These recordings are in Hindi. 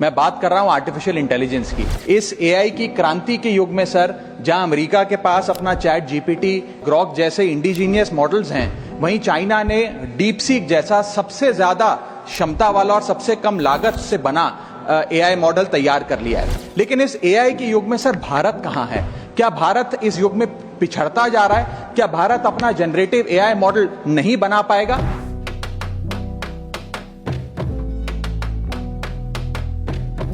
मैं बात कर रहा हूं आर्टिफिशियल इंटेलिजेंस की। इस एआई की क्रांति के युग में सर, जहां अमेरिका के पास अपना चैट जीपीटी, ग्रॉक जैसे इंडिजीनियस मॉडल्स हैं, वहीं चाइना ने डीप सीक जैसा सबसे ज्यादा क्षमता वाला और सबसे कम लागत से बना एआई मॉडल तैयार कर लिया है। लेकिन इस एआई के युग में सर भारत कहां है? क्या भारत इस युग में पिछड़ता जा रहा है? क्या भारत अपना जनरेटिव एआई मॉडल नहीं बना पाएगा?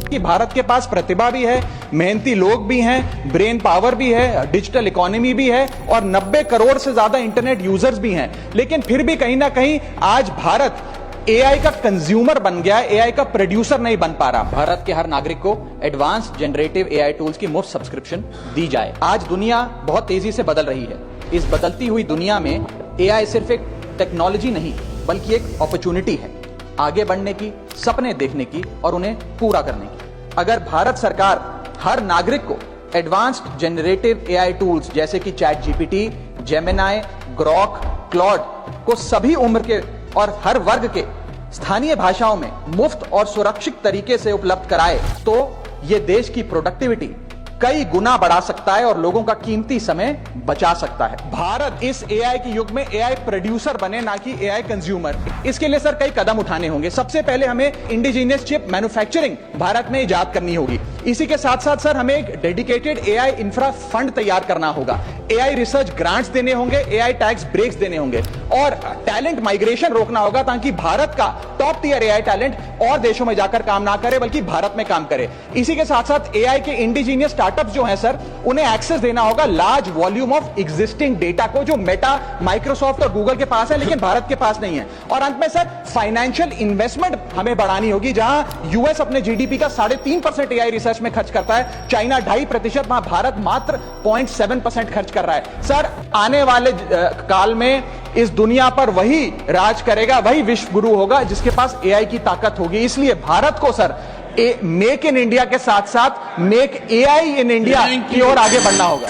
कि भारत के पास प्रतिभा भी है, मेहनती लोग भी हैं, ब्रेन पावर भी है, डिजिटल इकोनॉमी भी है और 90 करोड़ से ज्यादा इंटरनेट यूजर्स भी हैं। लेकिन फिर भी कहीं ना कहीं आज भारत एआई का कंज्यूमर बन गया है, एआई का प्रोड्यूसर नहीं बन पा रहा। भारत के हर नागरिक को एडवांस जनरेटिव एआई टूल्स की मुफ्त सब्सक्रिप्शन दी जाए। आज दुनिया बहुत तेजी से बदल रही है। इस बदलती हुई दुनिया में एआई सिर्फ एक टेक्नोलॉजी नहीं बल्कि एक अपॉर्चुनिटी है, आगे बढ़ने की, सपने देखने की और उन्हें पूरा करने की। अगर भारत सरकार हर नागरिक को एडवांस्ड जनरेटिव एआई टूल्स जैसे कि chat GPT, Gemini, Grok, Claude को सभी उम्र के और हर वर्ग के स्थानीय भाषाओं में मुफ्त और सुरक्षित तरीके से उपलब्ध कराए, तो यह देश की प्रोडक्टिविटी कई गुना बढ़ा सकता है और लोगों का कीमती समय बचा सकता है। भारत इस एआई के युग में एआई प्रोड्यूसर बने, ना कि एआई कंज्यूमर। इसके लिए सर कई कदम उठाने होंगे। सबसे पहले हमें इंडिजीनियस चिप मैन्युफैक्चरिंग भारत में इजाद करनी होगी। इसी के साथ साथ सर हमें एक डेडिकेटेड एआई इंफ्रा फंड तैयार करना होगा। एआई रिसर्च ग्रांट्स देने होंगे, एआई टैक्स ब्रेक्स देने होंगे और टैलेंट माइग्रेशन रोकना होगा ताकि भारत का टॉप टियर एआई टैलेंट और देशों में जाकर काम ना करे बल्कि भारत में काम करे। इसी के साथ साथ एआई के इंडिजीनियस स्टार्टअप्स जो हैं सर, उन्हें एक्सेस देना होगा large volume of existing data को, जो मेटा, माइक्रोसॉफ्ट और गूगल के पास है लेकिन भारत के पास नहीं है। और अंत में सर फाइनेंशियल इन्वेस्टमेंट हमें बढ़ानी होगी। जहां यूएस अपने जीडीपी का 3.5% एआई रिसर्च में खर्च करता है, चाइना 2.5%, वहां भारत मात्र 0.7% खर्च कर रहा है। सर आने वाले काल में इस दुनिया पर वही राज करेगा, वही विश्व गुरु होगा जिसके पास एआई की ताकत होगी। इसलिए भारत को सर मेक इन इंडिया के साथ साथ मेक एआई इन इंडिया की ओर आगे बढ़ना होगा।